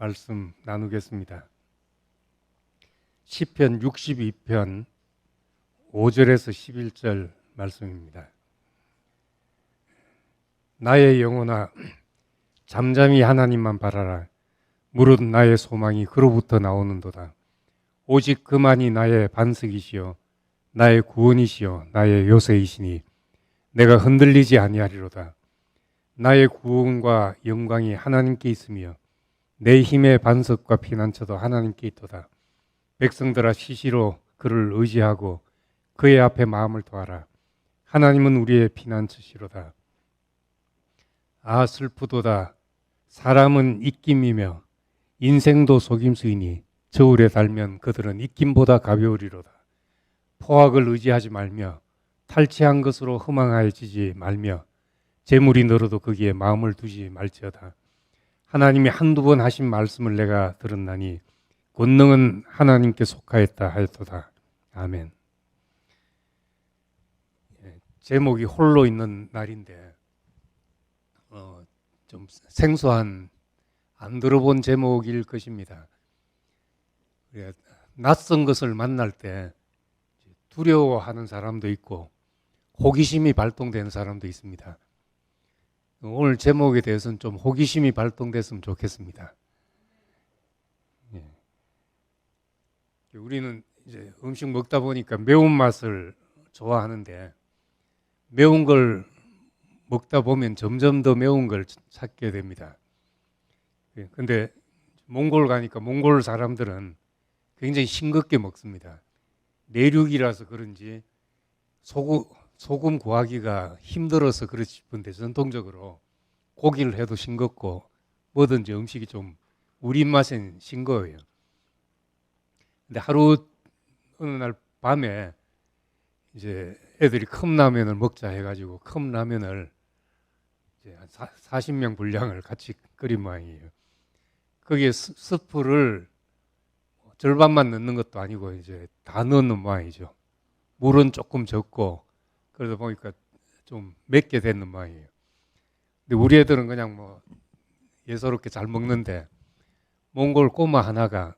말씀 나누겠습니다. 시편 62편 5절에서 11절 말씀입니다. 나의 영혼아 잠잠히 하나님만 바라라. 무릇 나의 소망이 그로부터 나오는도다. 오직 그만이 나의 반석이시요 나의 구원이시요 나의 요새이시니 내가 흔들리지 아니하리로다. 나의 구원과 영광이 하나님께 있으며 내 힘의 반석과 피난처도 하나님께 있도다. 백성들아 시시로 그를 의지하고 그의 앞에 마음을 토하라. 하나님은 우리의 피난처시로다. 아 슬프도다. 사람은 입김이며 인생도 속임수이니 저울에 달면 그들은 입김보다 가벼우리로다. 포악을 의지하지 말며 탈취한 것으로 허망하여지지 말며 재물이 늘어도 거기에 마음을 두지 말지어다. 하나님이 한두 번 하신 말씀을 내가 들었나니 권능은 하나님께 속하였다 하였도다. 아멘. 제목이 홀로 있는 날인데 좀 생소한 안 들어본 제목일 것입니다. 낯선 것을 만날 때 두려워하는 사람도 있고 호기심이 발동되는 사람도 있습니다. 오늘 제목에 대해서는 좀 호기심이 발동됐으면 좋겠습니다. 우리는 이제 음식 먹다 보니까 매운맛을 좋아하는데 매운 걸 먹다 보면 점점 더 매운 걸 찾게 됩니다. 근데 몽골 가니까 몽골 사람들은 굉장히 싱겁게 먹습니다. 내륙이라서 그런지 소금 구하기가 힘들어서 그렇지 싶은데 전통적으로 고기를 해도 싱겁고 뭐든지 음식이 좀 우리 입맛엔 싱거워요. 근데 어느 날 밤에 이제 애들이 컵라면을 먹자 해가지고 컵라면을 이제 한 40명 분량을 같이 끓인 모양이에요. 거기에 스프를 절반만 넣는 것도 아니고 이제 다 넣는 모양이죠. 물은 조금 적고 그러다 보니까 좀 맵게 되는 모양이에요. 근데 우리 애들은 그냥 뭐 예사롭게 잘 먹는데 몽골 꼬마 하나가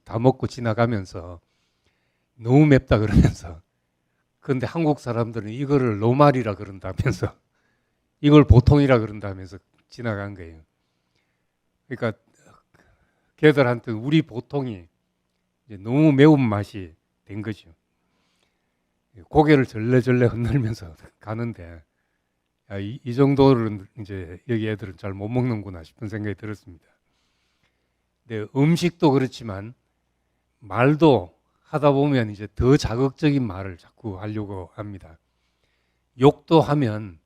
다 먹고 지나가면서 너무 맵다 그러면서 그런데 한국 사람들은 이거를 노말이라 그런다면서 이걸 보통이라 그런다면서 지나간 거예요. 그러니까 걔들한테 우리 보통이 이제 너무 매운맛이 된 거죠. 고개를 절레절레 흔들면서 가는데 이 정도는 이제 여기 애들은 잘 못 먹는구나 싶은 생각이 들었습니다. 근데 음식도 그렇지만 말도 하다 보면 이제 더 자극적인 말을 자꾸 하려고 합니다. 욕도 하면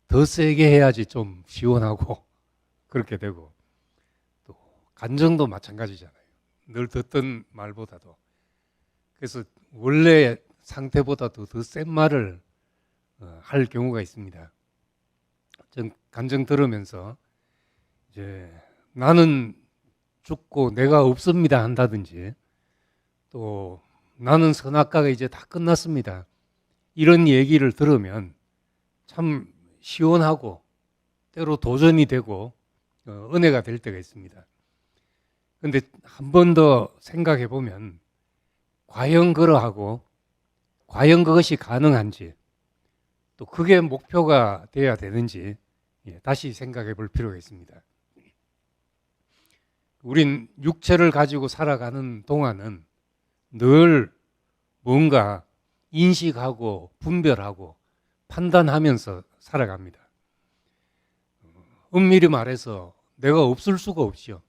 더 세게 해야지 좀 시원하고 그렇게 되고 또 간정도 마찬가지잖아요. 늘 듣던 말보다도. 그래서 원래 상태보다도 더 센 말을 할 경우가 있습니다. 전 간증 들으면서 이제 나는 죽고 내가 없습니다 한다든지 또 나는 선악과가 이제 다 끝났습니다. 이런 얘기를 들으면 참 시원하고 때로 도전이 되고 은혜가 될 때가 있습니다. 그런데 한 번 더 생각해 보면 과연 그러하고 과연 그것이 가능한지 또 그게 목표가 돼야 되는지 다시 생각해 볼 필요가 있습니다. 우린 육체를 가지고 살아가는 동안은 늘 뭔가 인식하고 분별하고 판단하면서 살아갑니다. 엄밀히 말해서 내가 없을 수가 없죠.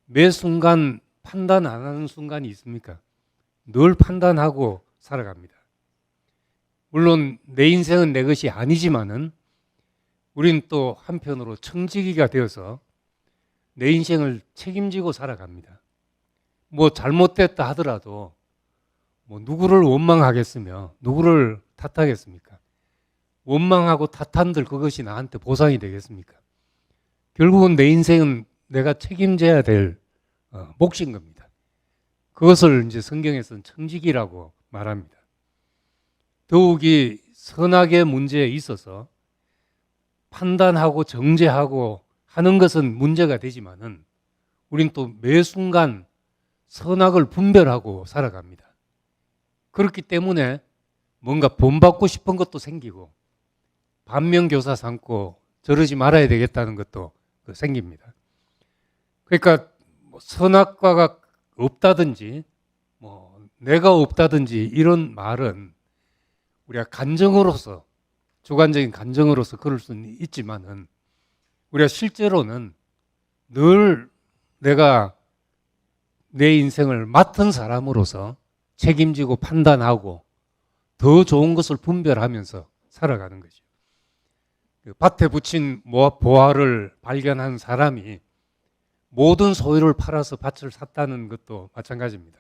매 순간 판단 안 하는 순간이 있습니까? 늘 판단하고 살아갑니다. 물론 내 인생은 내 것이 아니지만은 우린 또 한편으로 청지기가 되어서 내 인생을 책임지고 살아갑니다. 뭐 잘못됐다 하더라도 뭐 누구를 원망하겠으며 누구를 탓하겠습니까? 원망하고 탓한들 그것이 나한테 보상이 되겠습니까? 결국은 내 인생은 내가 책임져야 될 몫인 겁니다. 그것을 이제 성경에서는 청지기라고 말합니다. 더욱이 선악의 문제에 있어서 판단하고 정죄하고 하는 것은 문제가 되지만은 우린 또 매 순간 선악을 분별하고 살아갑니다. 그렇기 때문에 뭔가 본받고 싶은 것도 생기고 반면교사 삼고 저러지 말아야 되겠다는 것도 생깁니다. 그러니까 선악과가 없다든지 내가 없다든지 이런 말은 우리가 감정으로서 주관적인 감정으로서 그럴 수는 있지만은 우리가 실제로는 늘 내가 내 인생을 맡은 사람으로서 책임지고 판단하고 더 좋은 것을 분별하면서 살아가는 거죠. 밭에 붙인 보화를 발견한 사람이 모든 소유를 팔아서 밭을 샀다는 것도 마찬가지입니다.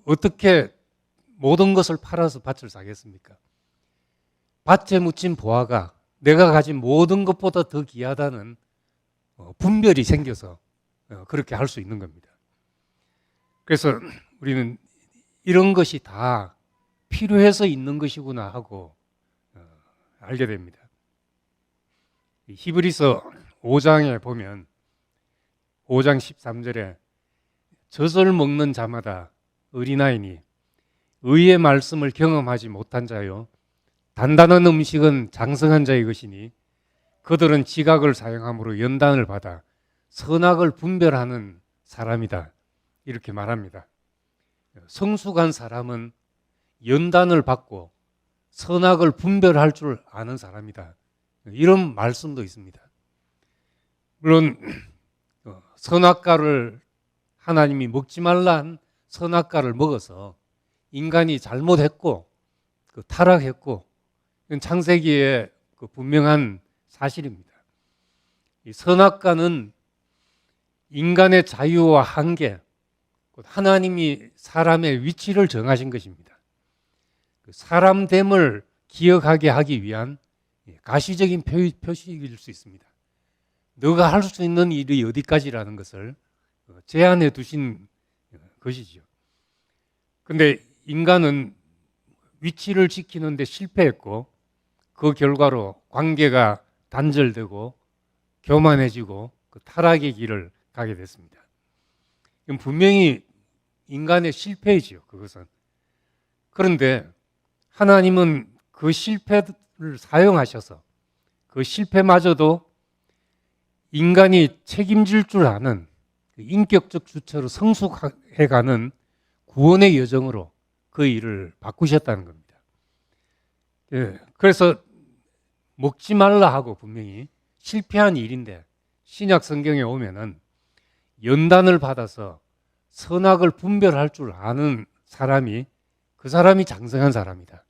어떻게 모든 것을 팔아서 밭을 사겠습니까? 밭에 묻힌 보화가 내가 가진 모든 것보다 더 귀하다는 분별이 생겨서 그렇게 할 수 있는 겁니다. 그래서 우리는 이런 것이 다 필요해서 있는 것이구나 하고 알게 됩니다. 히브리서 5장에 보면 5장 13절에 젖을 먹는 자마다 어린아이니 의의 말씀을 경험하지 못한 자요 단단한 음식은 장성한 자의 것이니 그들은 지각을 사용함으로 연단을 받아 선악을 분별하는 사람이다. 이렇게 말합니다. 성숙한 사람은 연단을 받고 선악을 분별할 줄 아는 사람이다. 이런 말씀도 있습니다. 물론 선악과를 하나님이 먹지 말란 선악과를 먹어서 인간이 잘못했고 타락했고 이건 창세기에 분명한 사실입니다. 이 선악과는 인간의 자유와 한계, 하나님이 사람의 위치를 정하신 것입니다. 사람됨을 기억하게 하기 위한 가시적인 표시일 수 있습니다. 너가 할 수 있는 일이 어디까지라는 것을 제한해 두신 것이죠. 그런데 인간은 위치를 지키는데 실패했고 그 결과로 관계가 단절되고 교만해지고 타락의 길을 가게 됐습니다. 이건 분명히 인간의 실패이지요. 그것은. 그런데 하나님은 그 실패를 사용하셔서 그 실패마저도 인간이 책임질 줄 아는 인격적 주체로 성숙해가는 구원의 여정으로 그 일을 바꾸셨다는 겁니다. 그래서 먹지 말라 하고 분명히 실패한 일인데 신약 성경에 오면은 연단을 받아서 선악을 분별할 줄 아는 사람이 그 사람이 장성한 사람이다.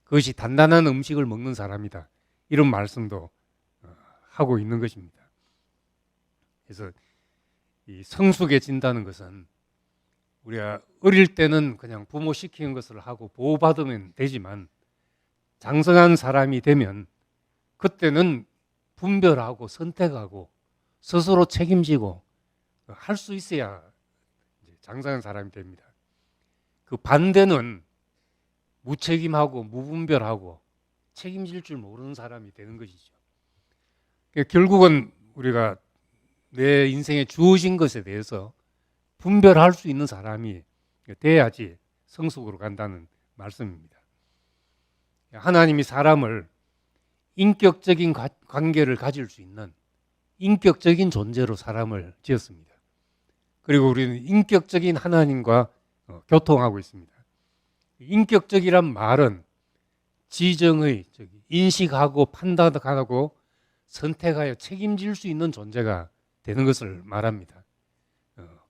그것이 단단한 음식을 먹는 사람이다. 이런 말씀도 하고 있는 것입니다. 그래서 이 성숙해진다는 것은 우리가 어릴 때는 그냥 부모 시키는 것을 하고 보호받으면 되지만 장성한 사람이 되면 그때는 분별하고 선택하고 스스로 책임지고 할 수 있어야 장성한 사람이 됩니다. 그 반대는 무책임하고 무분별하고 책임질 줄 모르는 사람이 되는 것이죠. 결국은 우리가 내 인생에 주어진 것에 대해서 분별할 수 있는 사람이 돼야지 성숙으로 간다는 말씀입니다. 하나님이 사람을 인격적인 관계를 가질 수 있는 인격적인 존재로 사람을 지었습니다. 그리고 우리는 인격적인 하나님과 교통하고 있습니다. 인격적이란 말은 지정의, 인식하고 판단하고 선택하여 책임질 수 있는 존재가 되는 것을 말합니다.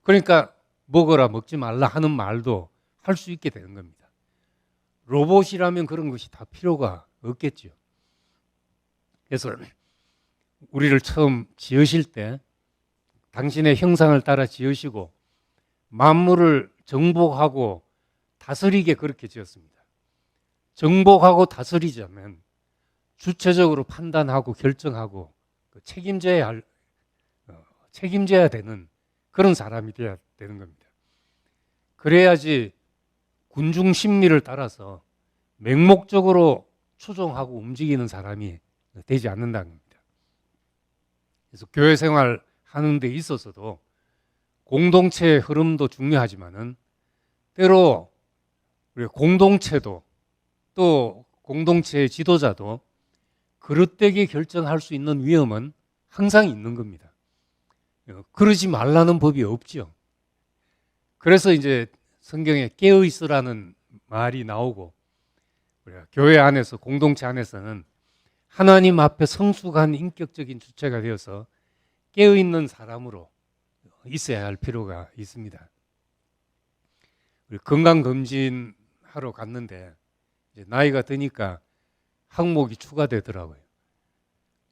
그러니까 먹어라 먹지 말라 하는 말도 할 수 있게 되는 겁니다. 로봇이라면 그런 것이 다 필요가 없겠죠. 그래서 우리를 처음 지으실 때 당신의 형상을 따라 지으시고 만물을 정복하고 다스리게 그렇게 지었습니다. 정복하고 다스리자면 주체적으로 판단하고 결정하고 책임져야 되는 그런 사람이 되어야 되는 겁니다. 그래야지 군중 심리를 따라서 맹목적으로 추종하고 움직이는 사람이 되지 않는다는 겁니다. 그래서 교회 생활 하는 데 있어서도 공동체의 흐름도 중요하지만은 때로 우리 공동체도 또 공동체의 지도자도 그릇되게 결정할 수 있는 위험은 항상 있는 겁니다. 그러지 말라는 법이 없죠. 그래서 이제 성경에 깨어 있으라는 말이 나오고 우리가 교회 안에서 공동체 안에서는 하나님 앞에 성숙한 인격적인 주체가 되어서 깨어 있는 사람으로 있어야 할 필요가 있습니다. 우리 건강검진 하러 갔는데 이제 나이가 드니까 항목이 추가되더라고요.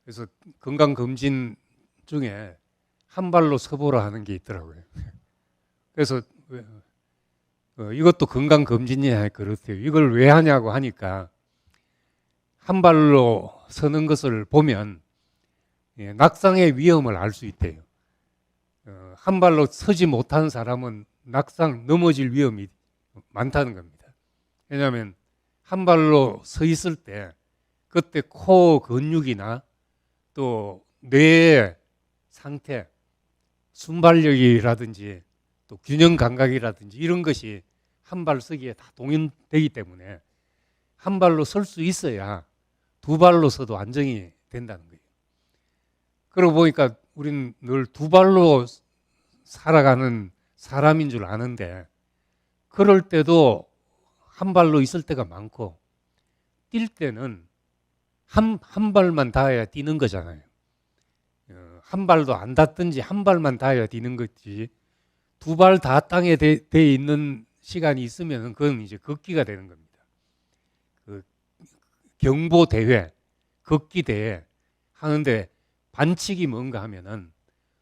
그래서 건강검진 중에 한 발로 서보라 하는 게 있더라고요. 그래서 이것도 건강검진이야 그렇대요. 이걸 왜 하냐고 하니까 한 발로 서는 것을 보면 낙상의 위험을 알 수 있대요. 한 발로 서지 못한 사람은 낙상 넘어질 위험이 많다는 겁니다. 왜냐하면 한 발로 서 있을 때 그때 코 근육이나 또 뇌의 상태, 순발력이라든지 또 균형 감각이라든지 이런 것이 한 발 서기에 다 동원되기 때문에 한 발로 설 수 있어야 두 발로 서도 안정이 된다는 거예요. 그러고 보니까 우리는 늘 두 발로 살아가는 사람인 줄 아는데 그럴 때도 한 발로 있을 때가 많고 뛸 때는 한 발만 닿아야 뛰는 거잖아요. 한 발도 안 닿든지 한 발만 닿아야 뛰는 거지 두 발 다 땅에 돼 있는 시간이 있으면 그건 이제 걷기가 되는 겁니다. 그 경보 대회, 걷기 대회 하는데 반칙이 뭔가 하면은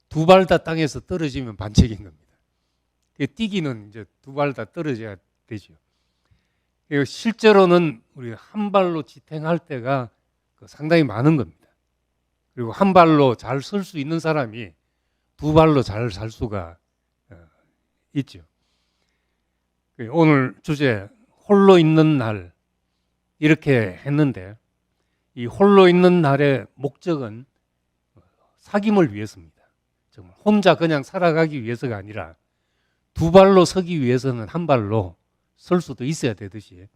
두 발 다 땅에서 떨어지면 반칙인 겁니다. 뛰기는 이제 두 발 다 떨어져야 되죠. 실제로는 우리 한 발로 지탱할 때가 상당히 많은 겁니다. 그리고 한 발로 잘 설 수 있는 사람이 두 발로 잘 살 수가 있죠. 오늘 주제 홀로 있는 날 이렇게 했는데 이 홀로 있는 날의 목적은 사귐을 위해서입니다. 정말 혼자 그냥 살아가기 위해서가 아니라 두 발로 서기 위해서는 한 발로 설 수도 있어야 되듯이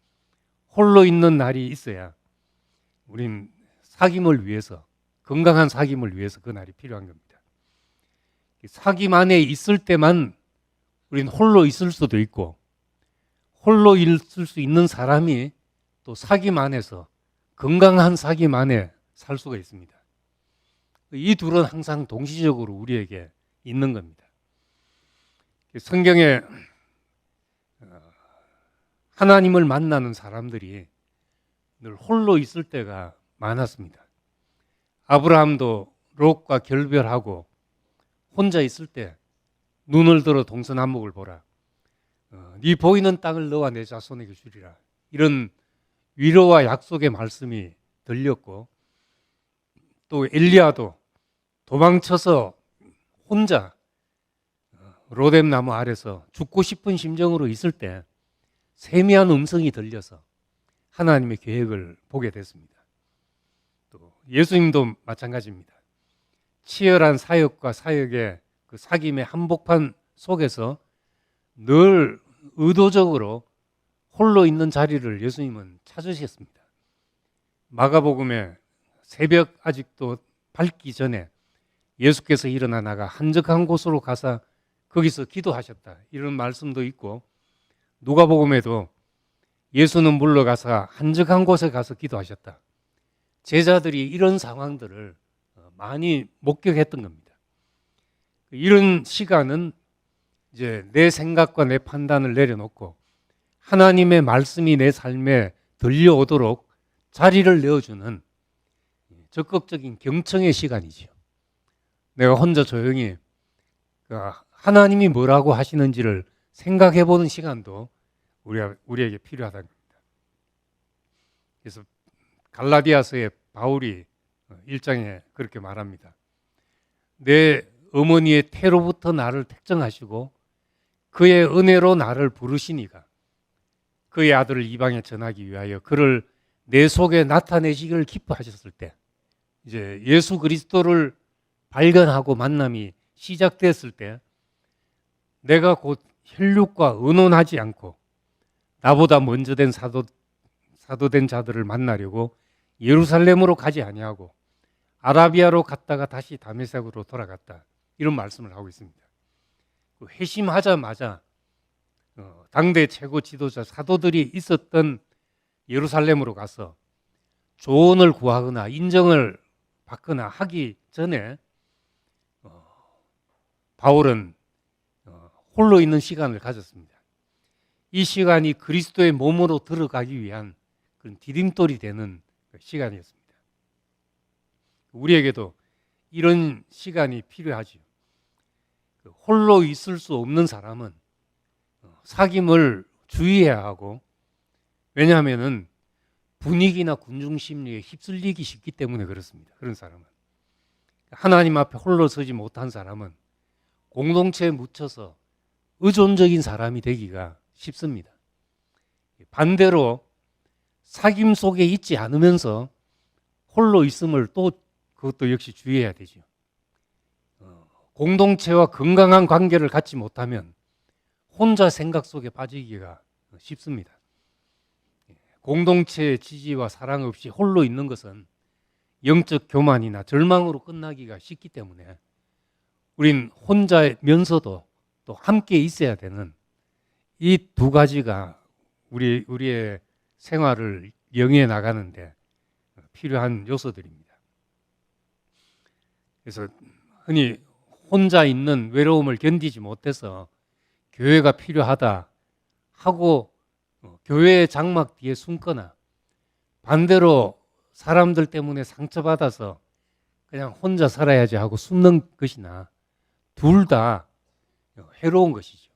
홀로 있는 날이 있어야 우린 사귐을 위해서 건강한 사귐을 위해서 그 날이 필요한 겁니다. 사귐 안에 있을 때만 우린 홀로 있을 수도 있고 홀로 있을 수 있는 사람이 또 사귐 안에서 건강한 사귐 안에 살 수가 있습니다. 이 둘은 항상 동시적으로 우리에게 있는 겁니다. 성경에 하나님을 만나는 사람들이 늘 홀로 있을 때가 많았습니다. 아브라함도 롯과 결별하고 혼자 있을 때 눈을 들어 동서남북을 보라. 네 보이는 땅을 너와 내 자손에게 주리라. 이런 위로와 약속의 말씀이 들렸고 또 엘리야도 도망쳐서 혼자 로뎀 나무 아래서 죽고 싶은 심정으로 있을 때 세미한 음성이 들려서 하나님의 계획을 보게 됐습니다. 또 예수님도 마찬가지입니다. 치열한 사역과 사역의 그 사귐의 한복판 속에서 늘 의도적으로 홀로 있는 자리를 예수님은 찾으셨습니다. 마가복음에 새벽 아직도 밝기 전에 예수께서 일어나 나가 한적한 곳으로 가서 거기서 기도하셨다. 이런 말씀도 있고 누가복음에도 예수는 물러가서 한적한 곳에 가서 기도하셨다. 제자들이 이런 상황들을 많이 목격했던 겁니다. 이런 시간은 이제 내 생각과 내 판단을 내려놓고 하나님의 말씀이 내 삶에 들려오도록 자리를 내어주는 적극적인 경청의 시간이지요. 내가 혼자 조용히 하나님이 뭐라고 하시는지를 생각해보는 시간도 우리에게 필요하다는 겁니다. 그래서 갈라디아서의 바울이 1장에 그렇게 말합니다. 내 어머니의 태로부터 나를 택정하시고 그의 은혜로 나를 부르시니가 그의 아들을 이방에 전하기 위하여 그를 내 속에 나타내시기를 기뻐하셨을 때 이제 예수 그리스도를 발견하고 만남이 시작됐을 때 내가 곧 혈육과 의논하지 않고 나보다 먼저 된 사도된 자들을 만나려고 예루살렘으로 가지 아니하고 아라비아로 갔다가 다시 다메섹으로 돌아갔다. 이런 말씀을 하고 있습니다. 회심하자마자 당대 최고 지도자 사도들이 있었던 예루살렘으로 가서 조언을 구하거나 인정을 받거나 하기 전에 바울은 홀로 있는 시간을 가졌습니다. 이 시간이 그리스도의 몸으로 들어가기 위한 그런 디딤돌이 되는 시간이었습니다. 우리에게도 이런 시간이 필요하지요. 홀로 있을 수 없는 사람은 사귐을 주의해야 하고, 왜냐하면 분위기나 군중 심리에 휩쓸리기 쉽기 때문에 그렇습니다. 그런 사람은 하나님 앞에 홀로 서지 못한 사람은 공동체에 묻혀서 의존적인 사람이 되기가 쉽습니다. 반대로 사귐 속에 있지 않으면서 홀로 있음을 또 그것도 역시 주의해야 되죠. 공동체와 건강한 관계를 갖지 못하면 혼자 생각 속에 빠지기가 쉽습니다. 공동체의 지지와 사랑 없이 홀로 있는 것은 영적 교만이나 절망으로 끝나기가 쉽기 때문에 우린 혼자면서도 또 함께 있어야 되는 이 두 가지가 우리의 생활을 영위해 나가는데 필요한 요소들입니다. 그래서 흔히 혼자 있는 외로움을 견디지 못해서 교회가 필요하다 하고 교회의 장막 뒤에 숨거나, 반대로 사람들 때문에 상처받아서 그냥 혼자 살아야지 하고 숨는 것이나 둘 다 해로운 것이죠.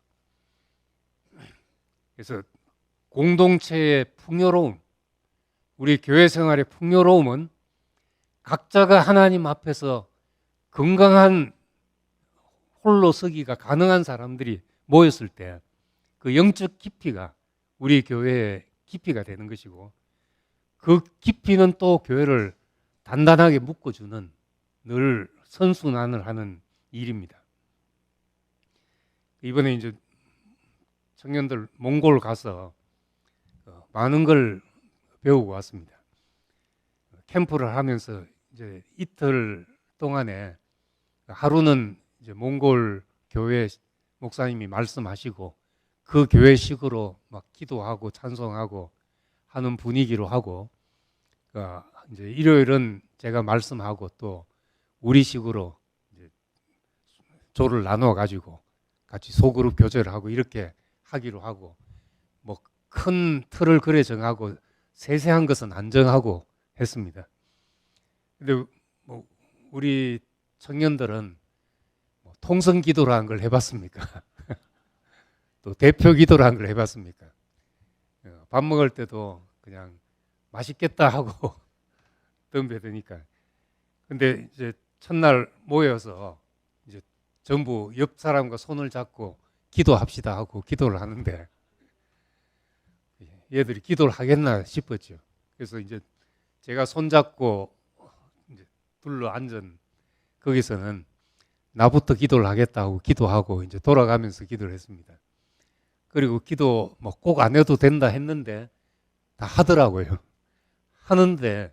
그래서 공동체의 풍요로움, 우리 교회 생활의 풍요로움은 각자가 하나님 앞에서 건강한 홀로 서기가 가능한 사람들이 모였을 때 그 영적 깊이가 우리 교회의 깊이가 되는 것이고, 그 깊이는 또 교회를 단단하게 묶어주는 늘 선순환을 하는 일입니다. 이번에 이제 청년들 몽골 가서 많은 걸 배우고 왔습니다. 캠프를 하면서 이제 이틀 동안에 하루는 이제 몽골 교회 목사님이 말씀하시고 그 교회식으로 막 기도하고 찬송하고 하는 분위기로 하고, 이제 일요일은 제가 말씀하고 또 우리식으로 이제 조를 나눠 가지고 같이 소그룹 교제를 하고 이렇게 하기로 하고, 뭐 큰 틀을 그래 정하고 세세한 것은 안 정하고 했습니다. 근데 뭐 우리 청년들은 통성 기도라는 걸 해봤습니까? 또 대표 기도라는 걸 해봤습니까? 밥 먹을 때도 그냥 맛있겠다 하고 덤벼드니까. 근데 이제 첫날 모여서 이제 전부 옆 사람과 손을 잡고 기도합시다 하고 기도를 하는데 얘들이 기도를 하겠나 싶었죠. 그래서 이제 제가 손잡고 이제 둘러 앉은 거기서는 나부터 기도를 하겠다 하고 기도하고 이제 돌아가면서 기도를 했습니다. 그리고 기도 뭐 꼭 안 해도 된다 했는데 다 하더라고요. 하는데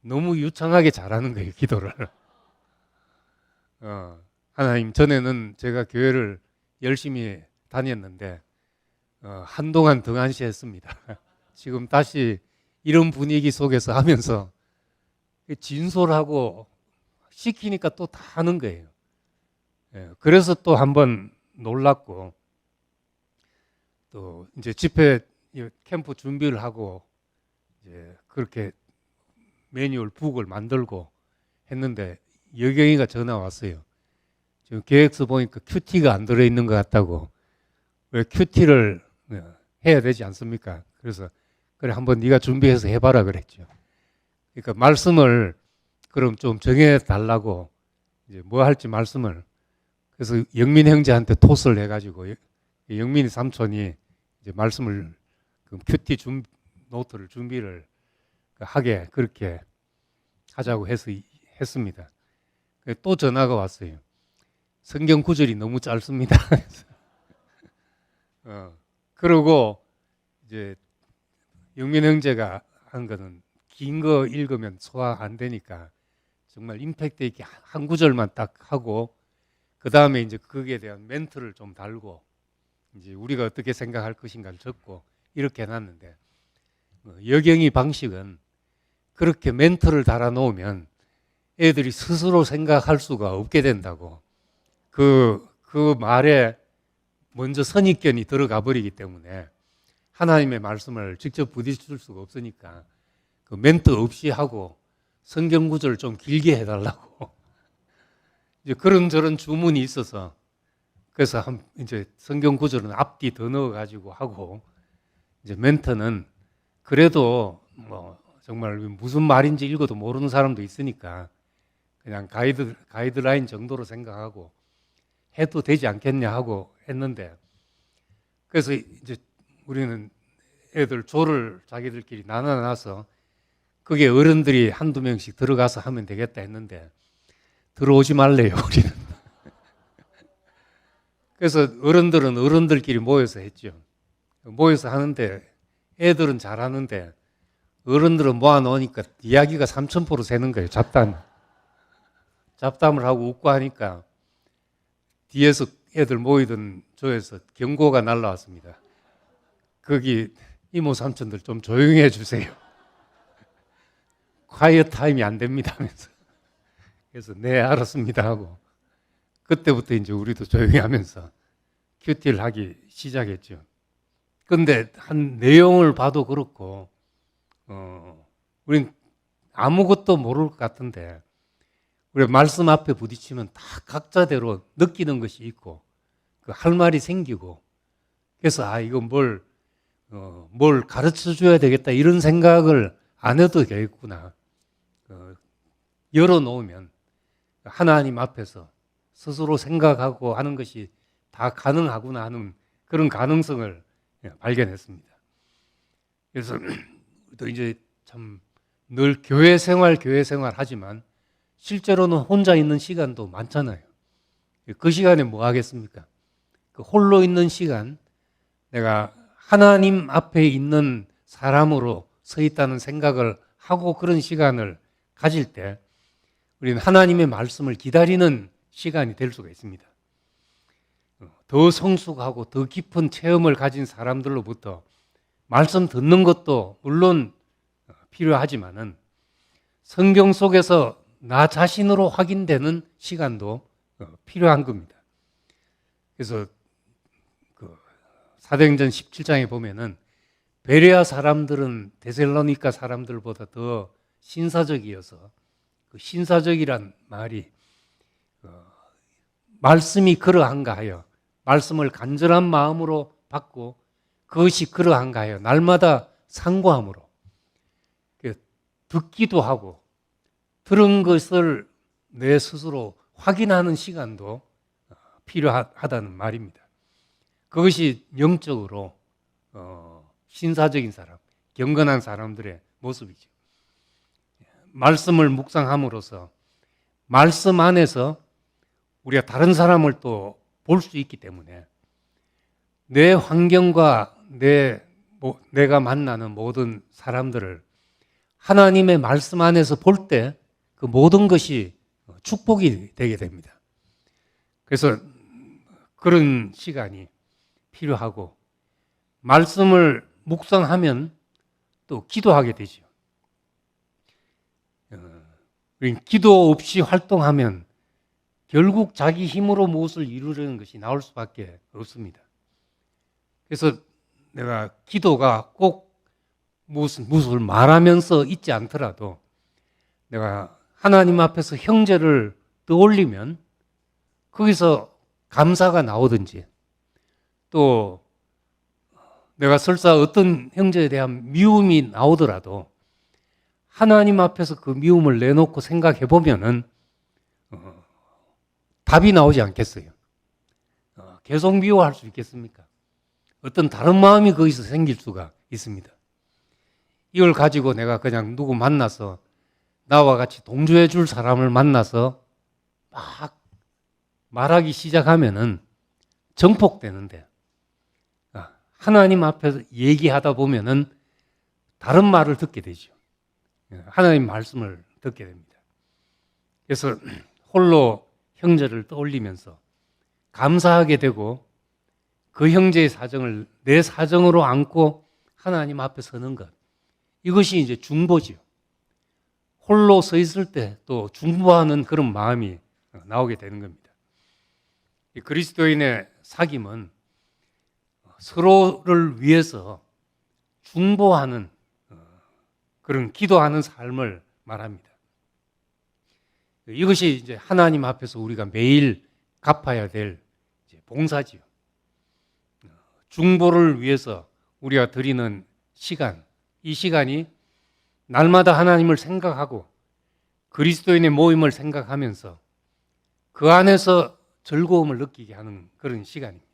너무 유창하게 잘하는 거예요, 기도를. 하나님, 전에는 제가 교회를 열심히 다녔는데 한동안 등한시했습니다. 지금 다시 이런 분위기 속에서 하면서 진솔하고 시키니까 또 다 하는 거예요. 그래서 또 한번 놀랐고, 또 이제 집회 캠프 준비를 하고 이제 그렇게 매뉴얼 북을 만들고 했는데 여경이가 전화 왔어요. 지금 계획서 보니까 큐티가 안 들어있는 것 같다고. 왜 큐티를 해야 되지 않습니까? 그래서 그래 한번 네가 준비해서 해봐라 그랬죠. 그러니까 말씀을 그럼 좀 정해 달라고 이제 뭐 할지 말씀을. 그래서 영민 형제한테 토스를 해가지고 영민이 삼촌이 이제 말씀을 큐티 노트를 준비를 하게 그렇게 하자고 해서 했습니다. 또 전화가 왔어요. 성경 구절이 너무 짧습니다. 그러고 이제 영민 형제가 한 거는 긴 거 읽으면 소화 안 되니까 정말 임팩트 있게 한 구절만 딱 하고 그 다음에 이제 거기에 대한 멘트를 좀 달고 이제 우리가 어떻게 생각할 것인가를 적고 이렇게 해놨는데 여경이 방식은 그렇게 멘트를 달아놓으면 애들이 스스로 생각할 수가 없게 된다고. 그 말에 먼저 선입견이 들어가 버리기 때문에 하나님의 말씀을 직접 부딪힐 수가 없으니까 그 멘트 없이 하고 성경 구절을 좀 길게 해달라고. 이제 그런저런 주문이 있어서 그래서 이제 성경 구절은 앞뒤 더 넣어가지고 하고 이제 멘트는 그래도 뭐 정말 무슨 말인지 읽어도 모르는 사람도 있으니까 그냥 가이드라인 정도로 생각하고 해도 되지 않겠냐 하고 했는데 그래서 이제 우리는 애들 조를 자기들끼리 나눠놔서 그게 어른들이 한두 명씩 들어가서 하면 되겠다 했는데 들어오지 말래요, 우리는. 그래서 어른들은 어른들끼리 모여서 했죠. 모여서 하는데 애들은 잘하는데 어른들은 모아놓으니까 이야기가 3000% 새는 거예요. 잡담을 하고 웃고 하니까 뒤에서 애들 모이던 조에서 경고가 날라왔습니다. 거기 이모 삼촌들 좀 조용히 해주세요. 콰이어 타임이 안 됩니다 하면서. 그래서 네 알았습니다 하고 그때부터 이제 우리도 조용히 하면서 큐티를 하기 시작했죠. 근데 한 내용을 봐도 그렇고 우린 아무것도 모를 것 같은데 우리 말씀 앞에 부딪히면 다 각자대로 느끼는 것이 있고 할 말이 생기고 그래서 이거 뭘 가르쳐 줘야 되겠다 이런 생각을 안 해도 되겠구나. 열어놓으면 하나님 앞에서 스스로 생각하고 하는 것이 다 가능하구나 하는 그런 가능성을 발견했습니다. 그래서 또 이제 참 늘 교회 생활 하지만 실제로는 혼자 있는 시간도 많잖아요. 그 시간에 뭐 하겠습니까? 그 홀로 있는 시간, 내가 하나님 앞에 있는 사람으로 서 있다는 생각을 하고 그런 시간을 가질 때 우리는 하나님의 말씀을 기다리는 시간이 될 수가 있습니다. 더 성숙하고 더 깊은 체험을 가진 사람들로부터 말씀 듣는 것도 물론 필요하지만은 성경 속에서 나 자신으로 확인되는 시간도 필요한 겁니다. 그래서 사도행전 17장에 보면은 베레아 사람들은 데살로니가 사람들보다 더 신사적이어서 그 신사적이란 말이 말씀이 그러한가 하여 말씀을 간절한 마음으로 받고 그것이 그러한가 하여 날마다 상고함으로 듣기도 하고 들은 것을 내 스스로 확인하는 시간도 필요하다는 말입니다. 그것이 영적으로 신사적인 사람, 경건한 사람들의 모습이죠. 말씀을 묵상함으로써 말씀 안에서 우리가 다른 사람을 또 볼 수 있기 때문에 내 환경과 내가 만나는 모든 사람들을 하나님의 말씀 안에서 볼 때 그 모든 것이 축복이 되게 됩니다. 그래서 그런 시간이 필요하고 말씀을 묵상하면 또 기도하게 되죠. 기도 없이 활동하면 결국 자기 힘으로 무엇을 이루려는 것이 나올 수밖에 없습니다. 그래서 내가 기도가 꼭 무엇을 말하면서 있지 않더라도 내가 하나님 앞에서 형제를 떠올리면 거기서 감사가 나오든지 또 내가 설사 어떤 형제에 대한 미움이 나오더라도 하나님 앞에서 그 미움을 내놓고 생각해 보면은 답이 나오지 않겠어요. 계속 미워할 수 있겠습니까? 어떤 다른 마음이 거기서 생길 수가 있습니다. 이걸 가지고 내가 그냥 누구 만나서 나와 같이 동조해 줄 사람을 만나서 막 말하기 시작하면은 정폭되는데 하나님 앞에서 얘기하다 보면은 다른 말을 듣게 되죠. 하나님 말씀을 듣게 됩니다. 그래서 홀로 형제를 떠올리면서 감사하게 되고 그 형제의 사정을 내 사정으로 안고 하나님 앞에 서는 것, 이것이 이제 중보지요. 홀로 서 있을 때 또 중보하는 그런 마음이 나오게 되는 겁니다. 이 그리스도인의 사귐은 서로를 위해서 중보하는 그런 기도하는 삶을 말합니다. 이것이 이제 하나님 앞에서 우리가 매일 갚아야 될 봉사지요. 중보를 위해서 우리가 드리는 시간, 이 시간이 날마다 하나님을 생각하고 그리스도인의 모임을 생각하면서 그 안에서 즐거움을 느끼게 하는 그런 시간입니다.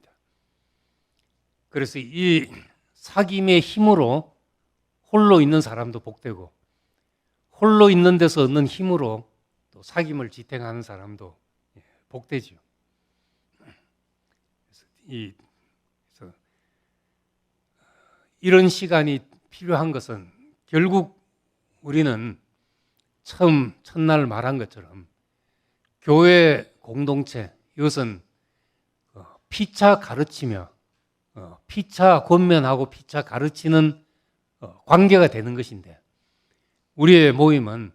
그래서 이 사귐의 힘으로 홀로 있는 사람도 복되고 홀로 있는 데서 얻는 힘으로 또 사귐을 지탱하는 사람도 복되지요. 그래서 이런 시간이 필요한 것은 결국 우리는 처음 첫날 말한 것처럼 교회 공동체, 이것은 피차 가르치며 피차 권면하고 피차 가르치는 관계가 되는 것인데, 우리의 모임은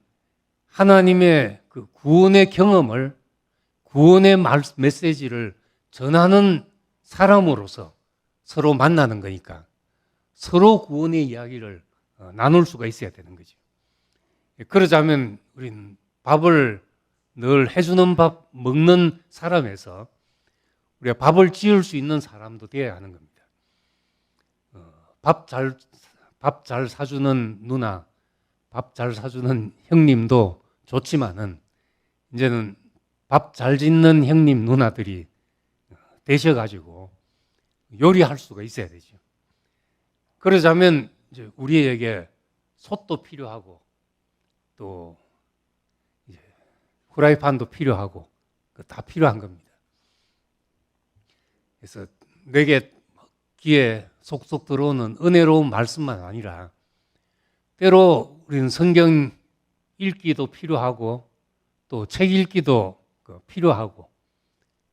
하나님의 그 구원의 경험을, 구원의 메시지를 전하는 사람으로서 서로 만나는 거니까 서로 구원의 이야기를 나눌 수가 있어야 되는 거죠. 그러자면 우리는 밥을 늘 해주는 밥 먹는 사람에서 우리가 밥을 지을 수 있는 사람도 되어야 하는 겁니다. 밥 잘 사주는 누나, 밥 잘 사주는 형님도 좋지만은 이제는 밥 잘 짓는 형님 누나들이 되셔가지고 요리할 수가 있어야 되죠. 그러자면 이제 우리에게 솥도 필요하고 또 이제 후라이팬도 필요하고 다 필요한 겁니다. 그래서 내게 귀에 속속 들어오는 은혜로운 말씀만 아니라 때로 우리는 성경 읽기도 필요하고 또 책 읽기도 필요하고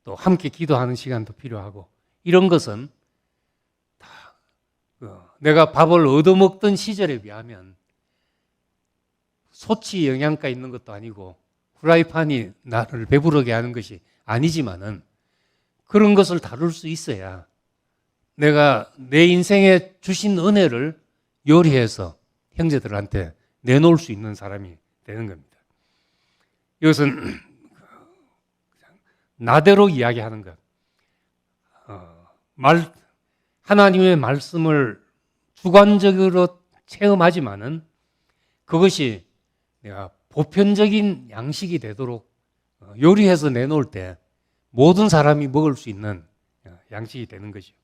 또 함께 기도하는 시간도 필요하고, 이런 것은 다 내가 밥을 얻어먹던 시절에 비하면 소치 영양가 있는 것도 아니고 후라이팬이 나를 배부르게 하는 것이 아니지만은 그런 것을 다룰 수 있어야 내가 내 인생에 주신 은혜를 요리해서 형제들한테 내놓을 수 있는 사람이 되는 겁니다. 이것은 나대로 이야기하는 것, 하나님의 말씀을 주관적으로 체험하지만은 그것이 내가 보편적인 양식이 되도록 요리해서 내놓을 때 모든 사람이 먹을 수 있는 양식이 되는 것이죠.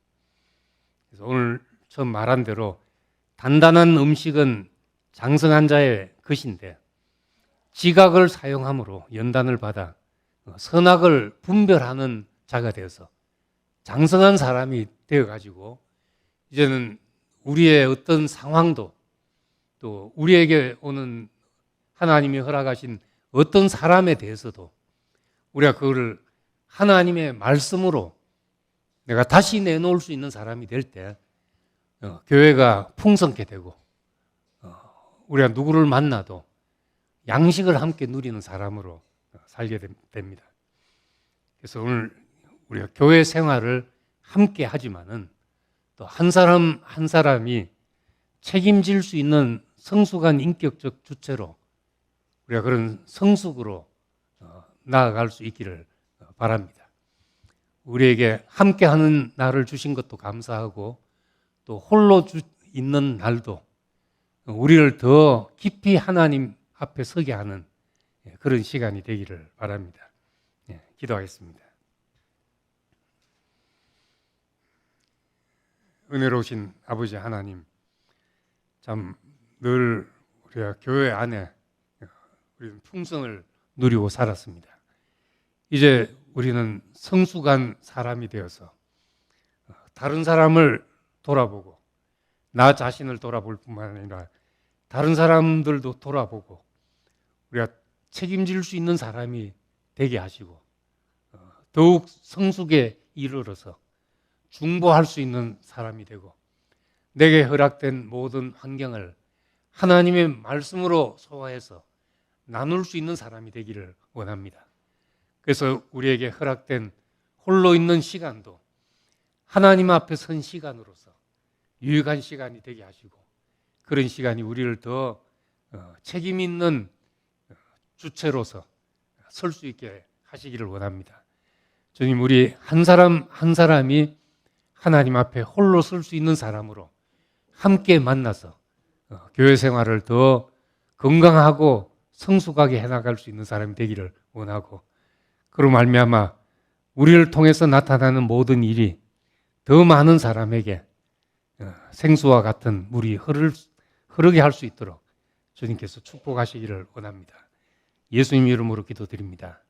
그래서 오늘 처음 말한 대로 단단한 음식은 장성한 자의 것인데, 지각을 사용함으로 연단을 받아 선악을 분별하는 자가 되어서 장성한 사람이 되어가지고 이제는 우리의 어떤 상황도 또 우리에게 오는 하나님이 허락하신 어떤 사람에 대해서도 우리가 그거를 하나님의 말씀으로 내가 다시 내놓을 수 있는 사람이 될 때 교회가 풍성케 되고 우리가 누구를 만나도 양식을 함께 누리는 사람으로 살게 됩니다. 그래서 오늘 우리가 교회 생활을 함께 하지만은 또 한 사람 한 사람이 책임질 수 있는 성숙한 인격적 주체로 우리가 그런 성숙으로 나아갈 수 있기를 바랍니다. 우리에게 함께하는 날을 주신 것도 감사하고 또 홀로 있는 날도 우리를 더 깊이 하나님 앞에 서게 하는 그런 시간이 되기를 바랍니다. 기도하겠습니다. 은혜로우신 아버지 하나님, 참 늘 우리가 교회 안에 우리는 풍성을 누리고 살았습니다. 이제 우리는 성숙한 사람이 되어서 다른 사람을 돌아보고 나 자신을 돌아볼 뿐만 아니라 다른 사람들도 돌아보고 우리가 책임질 수 있는 사람이 되게 하시고 더욱 성숙에 이르러서 중보할 수 있는 사람이 되고 내게 허락된 모든 환경을 하나님의 말씀으로 소화해서 나눌 수 있는 사람이 되기를 원합니다. 그래서 우리에게 허락된 홀로 있는 시간도 하나님 앞에 선 시간으로서 유익한 시간이 되게 하시고 그런 시간이 우리를 더 책임 있는 주체로서 설 수 있게 하시기를 원합니다. 주님, 우리 한 사람 한 사람이 하나님 앞에 홀로 설 수 있는 사람으로 함께 만나서 교회 생활을 더 건강하고 성숙하게 해나갈 수 있는 사람이 되기를 원하고 그로 말미암아 우리를 통해서 나타나는 모든 일이 더 많은 사람에게 생수와 같은 물이 흐르게 할 수 있도록 주님께서 축복하시기를 원합니다. 예수님 이름으로 기도드립니다.